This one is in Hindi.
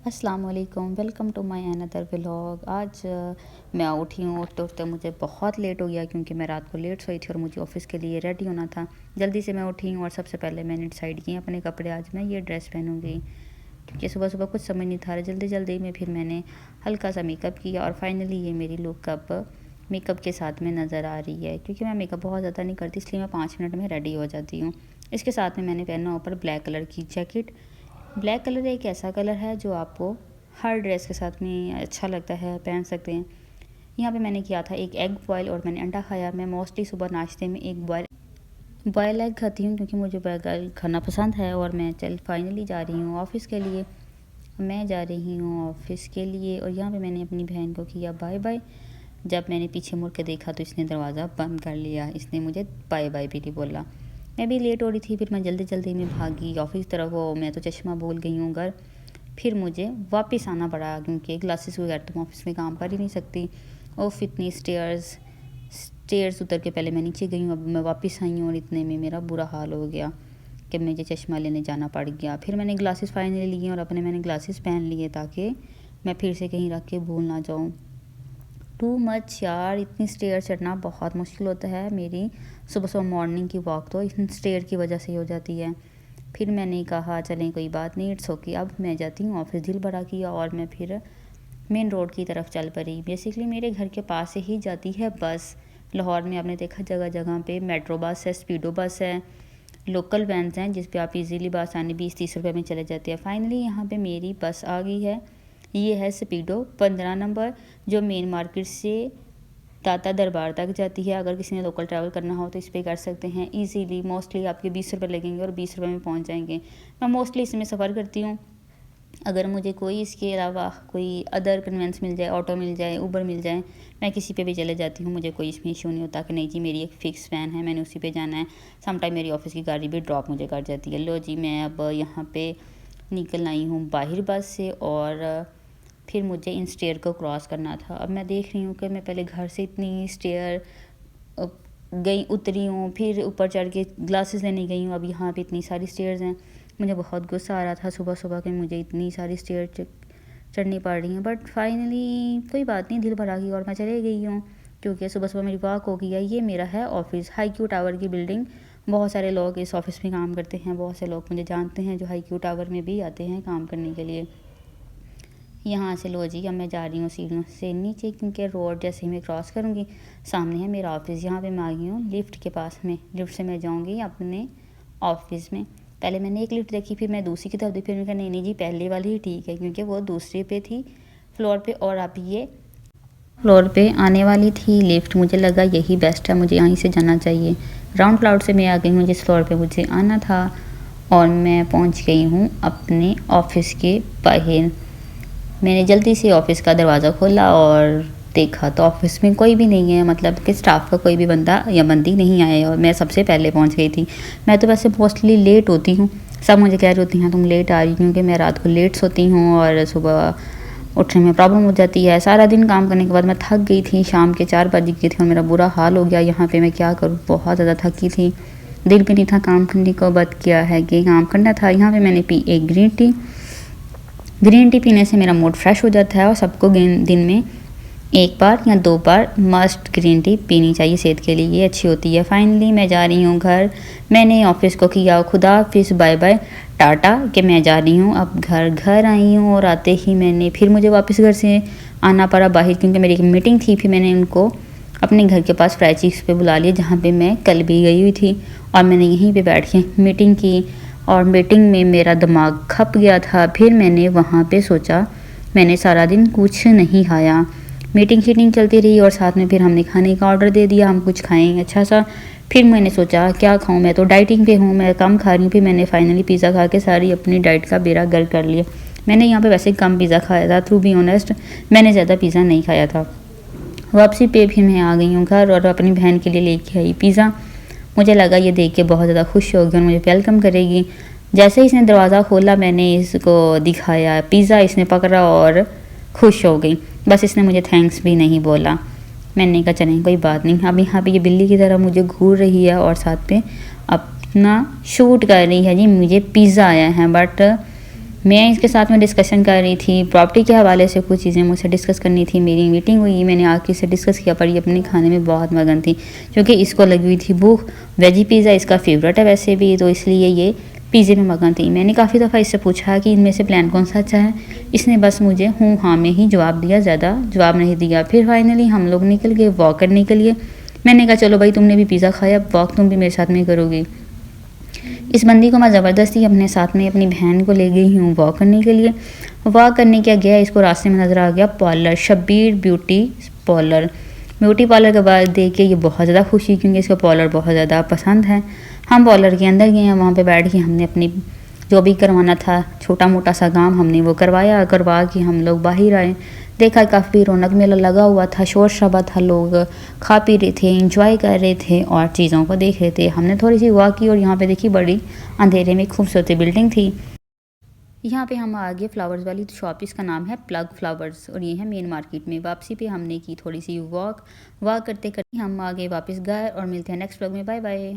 अस्सलाम वालेकुम, welcome to my another vlog. आज मैं उठी हूँ, उठते उठते मुझे बहुत लेट हो गया क्योंकि मैं रात को लेट सोई थी और मुझे ऑफ़िस के लिए रेडी होना था। जल्दी से मैं उठी हूँ और सबसे पहले मैंने डिसाइड किया अपने कपड़े आज मैं ये ड्रेस पहनूँगी क्योंकि सुबह सुबह कुछ समझ नहीं था। जल्दी जल्दी में फिर मैंने हल्का सा मेकअप किया और फाइनली ये मेरी लुक अब मेकअप के साथ में नज़र आ रही है। क्योंकि मैं मेकअप बहुत ज़्यादा नहीं करती इसलिए मैं 5 मिनट में रेडी हो जाती हूँ। इसके साथ में मैंने पहना ऊपर ब्लैक कलर की जैकेट। ब्लैक कलर एक ऐसा कलर है जो आपको हर ड्रेस के साथ में अच्छा लगता है, पहन सकते हैं। यहाँ पे मैंने किया था एक एग बॉयल और मैंने अंडा खाया। मैं मोस्टली सुबह नाश्ते में एक बॉयल एग खाती हूँ क्योंकि मुझे बॉयल खाना पसंद है। और मैं फाइनली जा रही हूँ ऑफ़िस के लिए। मैं जा रही हूँ ऑफ़िस के लिए और यहाँ पे मैंने अपनी बहन को किया बाय बाय। जब मैंने पीछे मुड़ के देखा तो इसने दरवाज़ा बंद कर लिया, इसने मुझे बाय बाय भी नहीं बोला। मैं भी लेट हो रही थी, फिर मैं जल्दी जल्दी में भागी ऑफ़िस तरफ। वो मैं तो चश्मा भूल गई हूँ घर। फिर मुझे वापस आना पड़ा क्योंकि ग्लासेस वगैरह तो मैं ऑफ़िस में काम कर ही नहीं सकती। ओफ इतनी स्टेयर्स उतर के पहले मैं नीचे गई हूँ, अब मैं वापस आई हूँ और इतने में मेरा बुरा हाल हो गया कि मुझे चश्मा लेने जाना पड़ गया। फिर मैंने ग्लासेस फाइनली लिए और मैंने ग्लासेस पहन लिए ताकि मैं फिर से कहीं रख के भूल ना जाऊँ। टू मच यार, इतनी स्टेयर चढ़ना बहुत मुश्किल होता है। मेरी सुबह सुबह मॉर्निंग की वॉक तो इन स्टेयर की वजह से हो जाती है। फिर मैंने कहा चलें कोई बात नहीं, इट्स ओके। अब मैं जाती हूँ ऑफ़िस, दिल बड़ा किया और मैं फिर मेन रोड की तरफ चल पड़ी। बेसिकली मेरे घर के पास से ही जाती है बस। लाहौर में आपने देखा जगह जगह पे मेट्रो बस है, स्पीडो बस है, लोकल वैन्स हैं जिस पे आप इजीली बासानी 20-30 रुपए में चले जाते हैं। फाइनली यहाँ पे मेरी बस आ गई है। ये है स्पीडो 15 नंबर जो मेन मार्केट से दाता दरबार तक जाती है। अगर किसी ने लोकल ट्रैवल करना हो तो इस पर कर सकते हैं इजीली। मोस्टली आपके 20 रुपये लगेंगे और 20 रुपये में पहुंच जाएंगे। मैं मोस्टली इसमें सफ़र करती हूँ। अगर मुझे कोई इसके अलावा कोई अदर कन्वेंस मिल जाए, ऑटो मिल जाए, ऊबर मिल जाए, मैं किसी पे भी चले जाती हूँ। मुझे कोई इसमें इशू नहीं होता कि नहीं जी मेरी एक फ़िक्स वैन है, मैंने उसी पे जाना है। समटाइम मेरी ऑफ़िस की गाड़ी भी ड्रॉप मुझे कर जाती है। लो जी, मैं अब यहाँ पे निकल आई हूँ बाहर बस से और फिर मुझे इन स्टेयर को क्रॉस करना था। अब मैं देख रही हूँ कि मैं पहले घर से इतनी स्टेयर गई उतरी हूँ, फिर ऊपर चढ़ के ग्लासेस लेने गई हूँ। अब यहाँ पे इतनी सारी स्टेयर्स हैं। मुझे बहुत गुस्सा आ रहा था सुबह सुबह कि मुझे इतनी सारी स्टेयर चढ़नी पड़ रही हैं, बट फाइनली कोई बात नहीं, दिल भरा गई और मैं चले गई हूँ क्योंकि सुबह सुबह मेरी वॉक हो गई है। ये मेरा है ऑफ़िस, हाई क्यू टावर की बिल्डिंग। बहुत सारे लोग इस ऑफ़िस में काम करते हैं, बहुत से लोग मुझे जानते हैं जो हाई क्यू टावर में भी आते हैं काम करने के लिए। यहाँ से लो जी, अब मैं जा रही हूँ सीढ़ियों से नीचे क्योंकि रोड जैसे ही मैं क्रॉस करूँगी सामने है मेरा ऑफ़िस। यहाँ पे मैं आ गई हूँ लिफ्ट के पास में। लिफ्ट से मैं जाऊँगी अपने ऑफ़िस में। पहले मैंने एक लिफ्ट देखी, फिर मैं दूसरी की तरफ देखी, फिर मैंने कहा नहीं नहीं जी पहले वाली ही ठीक है क्योंकि वो दूसरे पे थी फ्लोर पे और अब ये फ्लोर पे आने वाली थी लिफ्ट। मुझे लगा यही बेस्ट है, मुझे यहीं से जाना चाहिए। ग्राउंड फ्लोर से मैं आ गई हूँ जिस फ्लोर पे मुझे आना था और मैं पहुँच गई हूँ अपने ऑफ़िस के बाहर। मैंने जल्दी से ऑफ़िस का दरवाज़ा खोला और देखा तो ऑफ़िस में कोई भी नहीं है, मतलब कि स्टाफ का कोई भी बंदा या बंदी नहीं आए और मैं सबसे पहले पहुंच गई थी। मैं तो वैसे मोस्टली लेट होती हूँ, सब मुझे कह रही होती हैं तुम लेट आ रही हो क्योंकि मैं रात को लेट सोती हूँ और सुबह उठने में प्रॉब्लम हो जाती है। सारा दिन काम करने के बाद मैं थक गई थी, शाम के 4 बज गई थी और मेरा बुरा हाल हो गया। यहाँ पर मैं क्या करूँ, बहुत ज़्यादा थकी थी, दिल भी नहीं था काम करने को, बट क्या है कि काम करना था। यहाँ पर मैंने पी एक ग्रीन टी पीने से मेरा मूड फ्रेश हो जाता है और सबको दिन में 1 बार या 2 बार मस्ट ग्रीन टी पीनी चाहिए, सेहत के लिए ये अच्छी होती है। फाइनली मैं जा रही हूँ घर। मैंने ऑफ़िस को किया खुदा हाफिज़ बाय बाय टाटा कि मैं जा रही हूँ अब घर आई हूँ। और आते ही फिर मुझे वापस घर से आना पड़ा बाहर क्योंकि मेरी एक मीटिंग थी। फिर मैंने उनको अपने घर के पास फ्राई चीज़ पे बुला लिया जहाँ पे मैं कल भी गई हुई थी और मैंने यहीं पे बैठ के मीटिंग की और मीटिंग में मेरा दिमाग खप गया था। फिर मैंने वहाँ पे सोचा, मैंने सारा दिन कुछ नहीं खाया। मीटिंग शीटिंग चलती रही और साथ में फिर हमने खाने का ऑर्डर दे दिया, हम कुछ खाएंगे अच्छा सा। फिर मैंने सोचा क्या खाऊं, मैं तो डाइटिंग पे हूँ, मैं कम खा रही हूँ। फिर मैंने फाइनली पिज़्ज़ा खा के सारी अपनी डाइट का बेड़ा गर्क कर लिया। मैंने यहाँ पे वैसे कम पिज़्ज़ा खाया था, टू बी ऑनेस्ट मैंने ज़्यादा पिज़्ज़ा नहीं खाया था। वापसी पे फिर मैं आ गई हूँ घर और अपनी बहन के लिए लेके आई पिज़्ज़ा। मुझे लगा ये देख के बहुत ज़्यादा खुश होगी और मुझे वेलकम करेगी। जैसे ही इसने दरवाज़ा खोला मैंने इसको दिखाया पिज़्ज़ा, इसने पकड़ा और खुश हो गई। बस इसने मुझे थैंक्स भी नहीं बोला। मैंने कहा चलें कोई बात नहीं। अब यहाँ पे ये बिल्ली की तरह मुझे घूर रही है और साथ पे अपना शूट कर रही है जी, मुझे पिज़्ज़ा आया है बट मैं इसके साथ में डिस्कशन कर रही थी प्रॉपर्टी के हवाले से, कुछ चीज़ें मुझसे डिस्कस करनी थी। मेरी मीटिंग हुई, मैंने आके से डिस्कस किया, पर ये अपने खाने में बहुत मगन थी क्योंकि इसको लगी हुई थी भूख। वेजी पिज़्ज़ा इसका फेवरेट है वैसे भी, तो इसलिए ये पिज़्ज़े में मगन थी। मैंने काफ़ी दफ़ा इससे पूछा कि इनमें से प्लान कौन सा अच्छा है, इसने बस मुझे हूँ हाँ में ही जवाब दिया, ज़्यादा जवाब नहीं दिया। फिर फाइनली हम लोग निकल गए वॉक करने के लिए। मैंने कहा चलो भाई, तुमने भी पिज़्ज़ा खाया, वॉक तुम भी मेरे साथ में करोगी। इस बंदी को मैं ज़बरदस्ती अपने साथ में अपनी बहन को ले गई हूँ वॉक करने के लिए। वॉक करने क्या गया, इसको रास्ते में नज़र आ गया parlour, Shabbir beauty parlour. Beauty parlour के बाद देख के ये बहुत ज़्यादा खुशी, क्योंकि इसको पार्लर बहुत ज़्यादा पसंद है। हम पार्लर के अंदर गए हैं, वहाँ पे बैठ के हमने अपनी जो भी करवाना था छोटा मोटा सा काम हमने वो करवाया। करवा के हम लोग बाहर आए, देखा काफ़ी रौनक मेला लगा हुआ था, शोर शराबा था, लोग खा पी रहे थे, इंजॉय कर रहे थे और चीज़ों को देख रहे थे। हमने थोड़ी सी वॉक की और यहाँ पे देखी बड़ी अंधेरे में खूबसूरत बिल्डिंग थी। यहाँ पे हम आगे फ्लावर्स वाली शॉप, इसका नाम है प्लग फ्लावर्स, और ये है मेन मार्केट में। वापसी पे हमने की थोड़ी सी वॉक करते करते हम आगे वापस गए और मिलते हैं नेक्स्ट व्लॉग में। Bye bye.